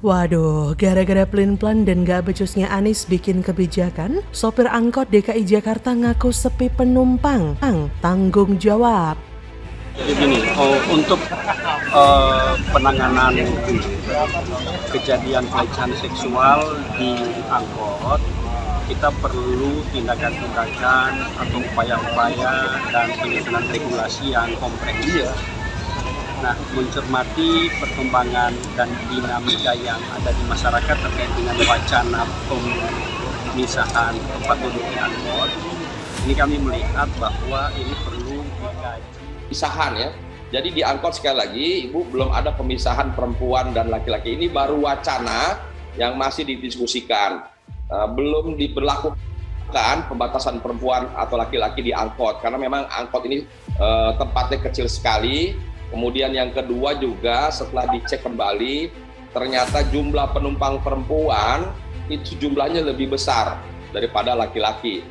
Waduh, gara-gara pelin-pelan dan gak becusnya Anies bikin kebijakan, sopir angkot DKI Jakarta ngaku sepi penumpang. Tanggung jawab. Jadi gini, untuk penanganan kejadian pelecehan seksual di angkot, kita perlu tindakan-tindakan atau upaya-upaya dan penyusunan regulasi yang komprehensif. Nah, mencermati perkembangan dan dinamika yang ada di masyarakat terkait dengan wacana pemisahan tempat duduk di angkot, ini kami melihat bahwa ini perlu dikaji. Pemisahan ya. Jadi di angkot sekali lagi, Ibu, belum ada pemisahan perempuan dan laki-laki. Ini baru wacana yang masih didiskusikan. Belum diberlakukan pembatasan perempuan atau laki-laki di angkot. Karena memang angkot ini tempatnya kecil sekali. Kemudian yang kedua juga setelah dicek kembali, ternyata jumlah penumpang perempuan itu jumlahnya lebih besar daripada laki-laki.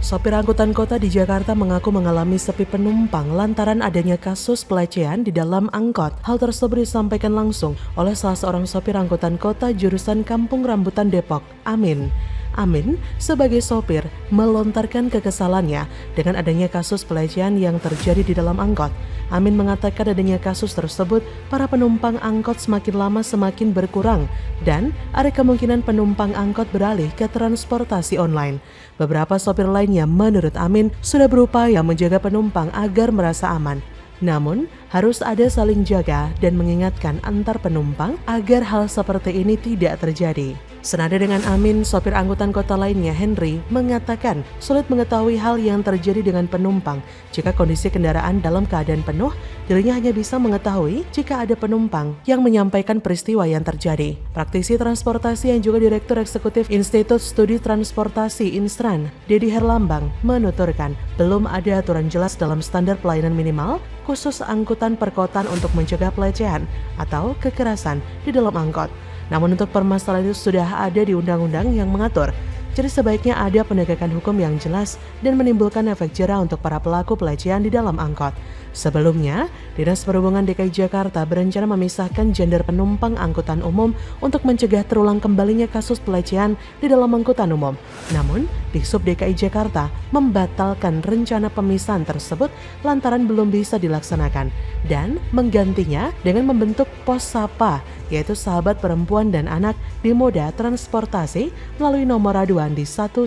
Sopir angkutan kota di Jakarta mengaku mengalami sepi penumpang lantaran adanya kasus pelecehan di dalam angkot. Hal tersebut disampaikan langsung oleh salah seorang sopir angkutan kota jurusan Kampung Rambutan Depok, Amin. Amin sebagai sopir melontarkan kekesalannya dengan adanya kasus pelecehan yang terjadi di dalam angkot. Amin mengatakan adanya kasus tersebut, para penumpang angkot semakin lama semakin berkurang dan ada kemungkinan penumpang angkot beralih ke transportasi online. Beberapa sopir lainnya menurut Amin sudah berupaya menjaga penumpang agar merasa aman. Namun, harus ada saling jaga dan mengingatkan antar penumpang agar hal seperti ini tidak terjadi. Senada dengan Amin, sopir angkutan kota lainnya Henry mengatakan sulit mengetahui hal yang terjadi dengan penumpang. Jika kondisi kendaraan dalam keadaan penuh, dirinya hanya bisa mengetahui jika ada penumpang yang menyampaikan peristiwa yang terjadi. Praktisi transportasi yang juga Direktur Eksekutif Institut Studi Transportasi Instran, Dedi Herlambang, menuturkan belum ada aturan jelas dalam standar pelayanan minimal khusus angkutan perkotaan untuk mencegah pelecehan atau kekerasan di dalam angkot. Namun untuk permasalahan itu sudah ada di undang-undang yang mengatur. Jadi sebaiknya ada penegakan hukum yang jelas dan menimbulkan efek jera untuk para pelaku pelecehan di dalam angkot. Sebelumnya, Dinas Perhubungan DKI Jakarta berencana memisahkan gender penumpang angkutan umum untuk mencegah terulang kembalinya kasus pelecehan di dalam angkutan umum. Namun, Dishub DKI Jakarta membatalkan rencana pemisahan tersebut lantaran belum bisa dilaksanakan dan menggantinya dengan membentuk pos SAPA, yaitu Sahabat Perempuan dan Anak di moda transportasi melalui nomor aduan di 112.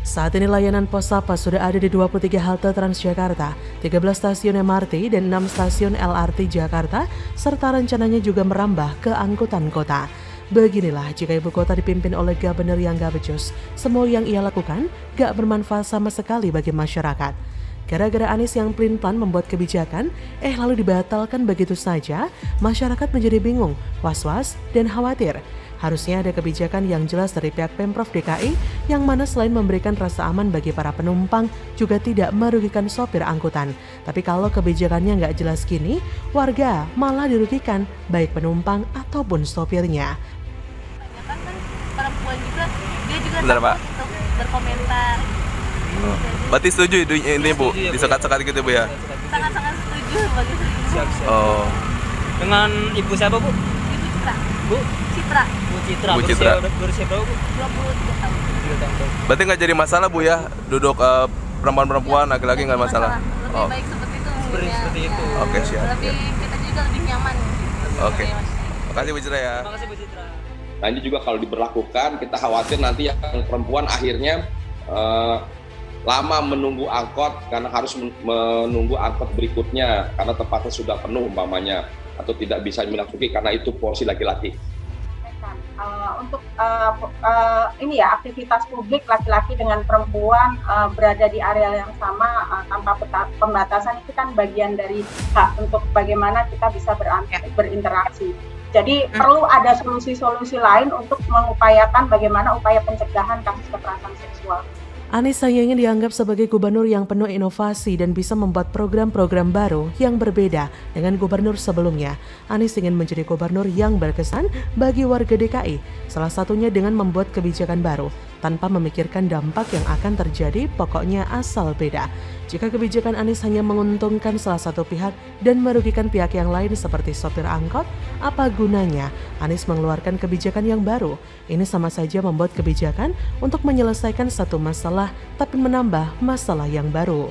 Saat ini layanan pos SAPA sudah ada di 23 halte Transjakarta, 13 stasiun MRT dan 6 stasiun LRT Jakarta, serta rencananya juga merambah ke angkutan kota. Beginilah jika ibu kota dipimpin oleh gubernur yang gak becus, semua yang ia lakukan gak bermanfaat sama sekali bagi masyarakat. Gara-gara Anies yang pelin-pelan membuat kebijakan, lalu dibatalkan begitu saja, masyarakat menjadi bingung, was-was, dan khawatir. Harusnya ada kebijakan yang jelas dari pihak Pemprov DKI yang mana selain memberikan rasa aman bagi para penumpang juga tidak merugikan sopir angkutan. Tapi kalau kebijakannya nggak jelas gini, warga malah dirugikan baik penumpang ataupun sopirnya. Kan perempuan juga, dia juga benar, Pak, untuk berkomentar. Berarti setuju ini Bu, disekat-sekat gitu Bu ya? Sangat-sangat setuju bagi saya. Oh. Dengan ibu siapa Bu? Ibu Citra. Bu? Citra. Bu Citra. Bu Citra. Berusia berapa Bu? 23 tahun. Berarti nggak jadi masalah Bu ya, duduk perempuan-perempuan, laki-laki nggak masalah? Lebih baik seperti itu. Seperti itu. Oke, siap. Lebih, kita juga lebih nyaman. Oke. Makasih Bu Citra ya. Terima kasih Bu Citra. Nah ini juga kalau diberlakukan, kita khawatir nanti yang perempuan akhirnya lama menunggu angkot karena harus menunggu angkot berikutnya karena tempatnya sudah penuh umpamanya atau tidak bisa memasuki karena itu porsi laki-laki. Untuk ini ya, aktivitas publik laki-laki dengan perempuan berada di area yang sama tanpa pembatasan itu kan bagian dari hak untuk bagaimana kita bisa berinteraksi. Jadi perlu ada solusi-solusi lain untuk mengupayakan bagaimana upaya pencegahan kasus kekerasan seksual. Anies sayangnya dianggap sebagai gubernur yang penuh inovasi dan bisa membuat program-program baru yang berbeda dengan gubernur sebelumnya. Anies ingin menjadi gubernur yang berkesan bagi warga DKI, salah satunya dengan membuat kebijakan baru tanpa memikirkan dampak yang akan terjadi, pokoknya asal beda. Jika kebijakan Anies hanya menguntungkan salah satu pihak dan merugikan pihak yang lain seperti sopir angkot, apa gunanya Anies mengeluarkan kebijakan yang baru. Ini sama saja membuat kebijakan untuk menyelesaikan satu masalah tapi menambah masalah yang baru.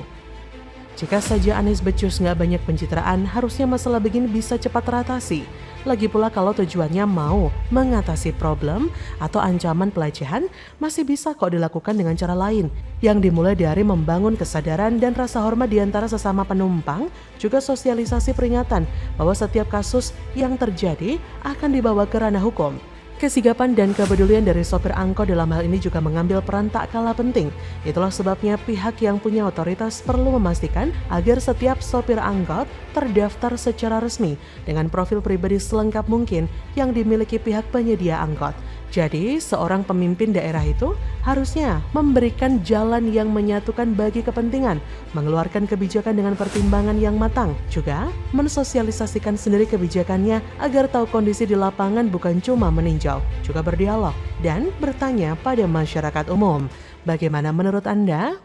Jika saja Anies becus nggak banyak pencitraan, harusnya masalah begini bisa cepat teratasi. Lagi pula kalau tujuannya mau mengatasi problem atau ancaman pelecehan, masih bisa kok dilakukan dengan cara lain. Yang dimulai dari membangun kesadaran dan rasa hormat di antara sesama penumpang, juga sosialisasi peringatan bahwa setiap kasus yang terjadi akan dibawa ke ranah hukum. Kesigapan dan kepedulian dari sopir angkot dalam hal ini juga mengambil peran tak kalah penting. Itulah sebabnya pihak yang punya otoritas perlu memastikan agar setiap sopir angkot terdaftar secara resmi dengan profil pribadi selengkap mungkin yang dimiliki pihak penyedia angkot. Jadi, seorang pemimpin daerah itu harusnya memberikan jalan yang menyatukan bagi kepentingan, mengeluarkan kebijakan dengan pertimbangan yang matang, juga mensosialisasikan sendiri kebijakannya agar tahu kondisi di lapangan bukan cuma meninjau, juga berdialog dan bertanya pada masyarakat umum. Bagaimana menurut Anda?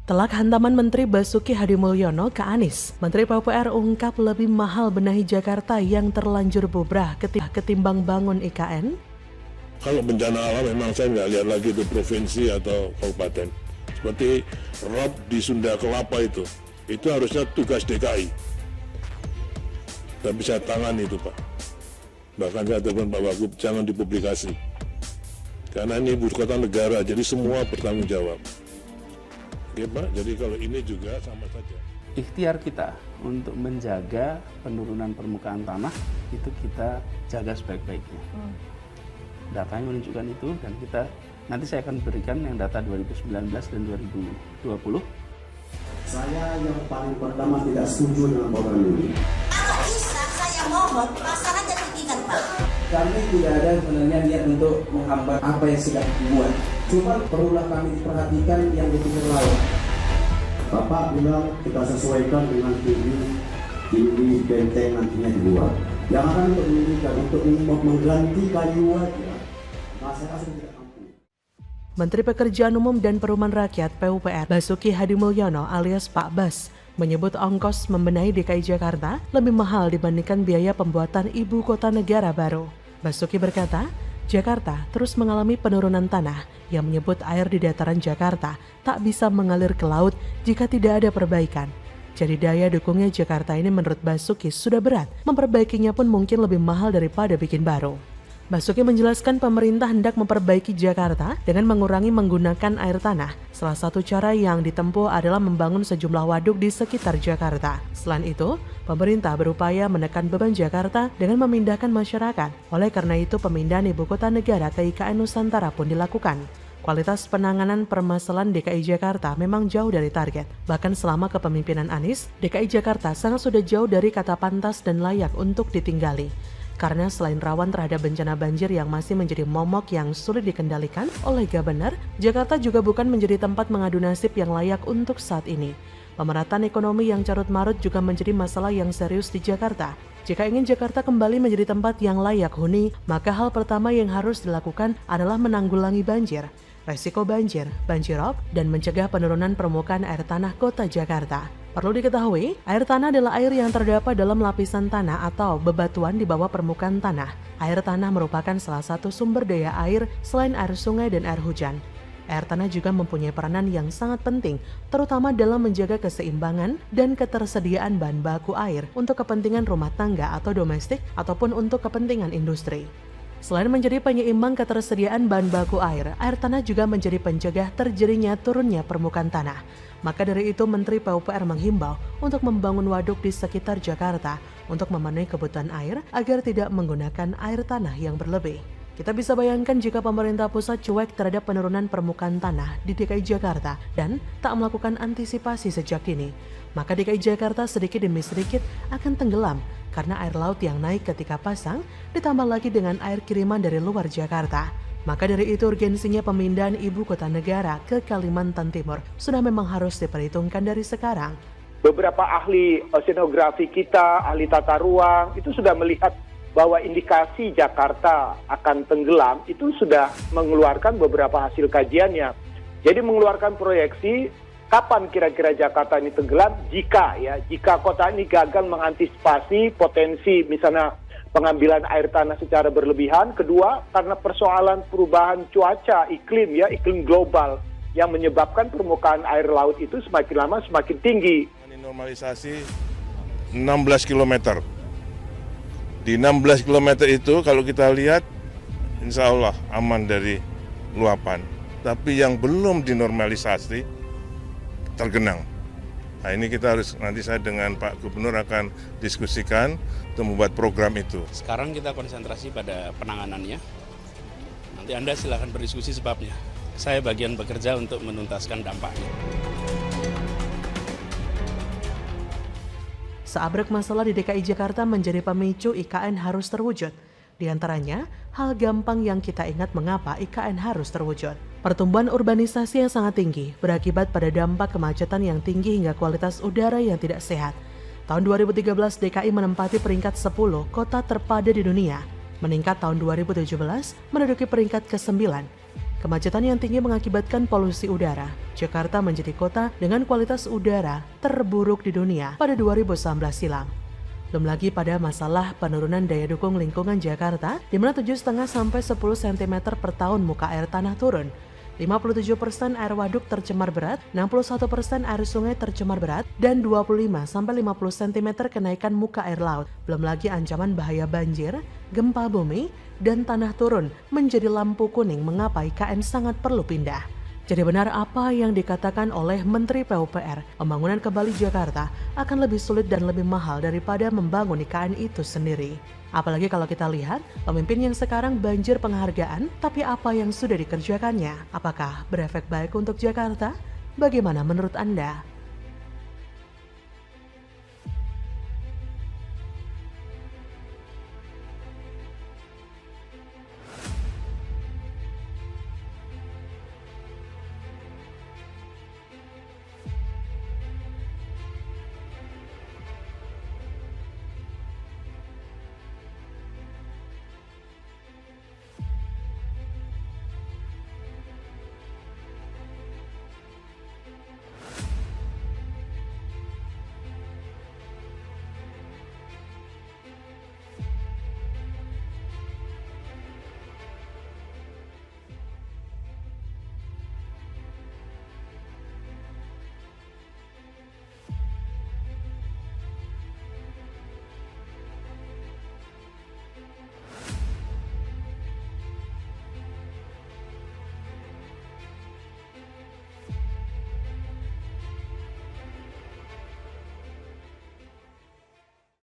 Telak hantaman Menteri Basuki Hadimulyono ke Anies. Menteri PUPR ungkap lebih mahal benahi Jakarta yang terlanjur bubrah ketimbang bangun IKN. Kalau bencana alam memang saya nggak lihat lagi itu provinsi atau kabupaten. Seperti rob di Sunda Kelapa itu harusnya tugas DKI. Tapi saya tangani itu Pak. Bahkan saya telepon Pak Wagub, jangan dipublikasi. Karena ini ibu kota negara, jadi semua bertanggung jawab. Oke Pak, jadi kalau ini juga sama saja. Ikhtiar kita untuk menjaga penurunan permukaan tanah itu kita jaga sebaik-baiknya. Datanya menunjukkan itu dan nanti saya akan berikan yang data 2019 dan 2020. Saya yang paling pertama tidak setuju dengan program ini. Kalau bisa saya mohon pasar aja tinggikan Pak. Kami tidak ada sebenarnya niat untuk menghambat apa yang sudah dibuat. Cuma perlulah kami diperhatikan yang di pinggir laut. Bapak bilang kita sesuaikan dengan tinggi benteng nantinya dibuat. Jangan untuk mengganti kayu aja. Masyarakat sudah tidak mampu. Menteri Pekerjaan Umum dan Perumahan Rakyat PUPR Basuki Hadimulyono alias Pak Bas menyebut ongkos membenahi DKI Jakarta lebih mahal dibandingkan biaya pembuatan ibu kota negara baru. Basuki berkata, Jakarta terus mengalami penurunan tanah yang menyebut air di dataran Jakarta tak bisa mengalir ke laut jika tidak ada perbaikan. Jadi daya dukungnya Jakarta ini menurut Basuki sudah berat, memperbaikinya pun mungkin lebih mahal daripada bikin baru. Basuki menjelaskan pemerintah hendak memperbaiki Jakarta dengan mengurangi menggunakan air tanah. Salah satu cara yang ditempuh adalah membangun sejumlah waduk di sekitar Jakarta. Selain itu, pemerintah berupaya menekan beban Jakarta dengan memindahkan masyarakat. Oleh karena itu, pemindahan ibu kota negara ke IKN Nusantara pun dilakukan. Kualitas penanganan permasalahan DKI Jakarta memang jauh dari target. Bahkan selama kepemimpinan Anies, DKI Jakarta sangat sudah jauh dari kata pantas dan layak untuk ditinggali. Karena selain rawan terhadap bencana banjir yang masih menjadi momok yang sulit dikendalikan oleh Gubernur, Jakarta juga bukan menjadi tempat mengadu nasib yang layak untuk saat ini. Pemerataan ekonomi yang carut-marut juga menjadi masalah yang serius di Jakarta. Jika ingin Jakarta kembali menjadi tempat yang layak huni, maka hal pertama yang harus dilakukan adalah menanggulangi banjir, resiko banjir, banjirop, dan mencegah penurunan permukaan air tanah kota Jakarta. Perlu diketahui, air tanah adalah air yang terdapat dalam lapisan tanah atau bebatuan di bawah permukaan tanah. Air tanah merupakan salah satu sumber daya air selain air sungai dan air hujan. Air tanah juga mempunyai peranan yang sangat penting, terutama dalam menjaga keseimbangan dan ketersediaan bahan baku air untuk kepentingan rumah tangga atau domestik ataupun untuk kepentingan industri. Selain menjadi penyeimbang ketersediaan bahan baku air tanah juga menjadi pencegah terjadinya turunnya permukaan tanah. Maka dari itu Menteri PUPR menghimbau untuk membangun waduk di sekitar Jakarta untuk memenuhi kebutuhan air agar tidak menggunakan air tanah yang berlebih. Kita bisa bayangkan jika pemerintah pusat cuek terhadap penurunan permukaan tanah di DKI Jakarta dan tak melakukan antisipasi sejak dini, maka DKI Jakarta sedikit demi sedikit akan tenggelam karena air laut yang naik ketika pasang ditambah lagi dengan air kiriman dari luar Jakarta. Maka dari itu urgensinya pemindahan ibu kota negara ke Kalimantan Timur sudah memang harus diperhitungkan dari sekarang. Beberapa ahli oceanografi kita, ahli tata ruang itu sudah melihat bahwa indikasi Jakarta akan tenggelam itu sudah mengeluarkan beberapa hasil kajiannya. Jadi mengeluarkan proyeksi kapan kira-kira Jakarta ini tenggelam jika kota ini gagal mengantisipasi potensi misalnya pengambilan air tanah secara berlebihan. Kedua, karena persoalan perubahan cuaca iklim global yang menyebabkan permukaan air laut itu semakin lama semakin tinggi. Normalisasi 16 km. Di 16 km itu kalau kita lihat insya Allah aman dari luapan. Tapi yang belum dinormalisasi tergenang. Nah ini kita harus, nanti saya dengan Pak Gubernur akan diskusikan untuk membuat program itu. Sekarang kita konsentrasi pada penanganannya. Nanti Anda silakan berdiskusi sebabnya. Saya bagian bekerja untuk menuntaskan dampaknya. Seabrek masalah di DKI Jakarta menjadi pemicu IKN harus terwujud. Di antaranya, hal gampang yang kita ingat mengapa IKN harus terwujud. Pertumbuhan urbanisasi yang sangat tinggi berakibat pada dampak kemacetan yang tinggi hingga kualitas udara yang tidak sehat. Tahun 2013 DKI menempati peringkat 10 kota terpadat di dunia. Meningkat tahun 2017 menduduki peringkat ke-9. Kemacetan yang tinggi mengakibatkan polusi udara. Jakarta menjadi kota dengan kualitas udara terburuk di dunia pada 2019 silam. Belum lagi pada masalah penurunan daya dukung lingkungan Jakarta, di mana 7,5 sampai 10 cm per tahun muka air tanah turun. 57% air waduk tercemar berat, 61% air sungai tercemar berat, dan 25 sampai 50 cm kenaikan muka air laut. Belum lagi ancaman bahaya banjir, gempa bumi, dan tanah turun menjadi lampu kuning mengapa IKN sangat perlu pindah. Jadi benar apa yang dikatakan oleh Menteri PUPR, pembangunan kembali Jakarta akan lebih sulit dan lebih mahal daripada membangun IKN itu sendiri. Apalagi kalau kita lihat, pemimpin yang sekarang banjir penghargaan, tapi apa yang sudah dikerjakannya? Apakah berefek baik untuk Jakarta? Bagaimana menurut Anda?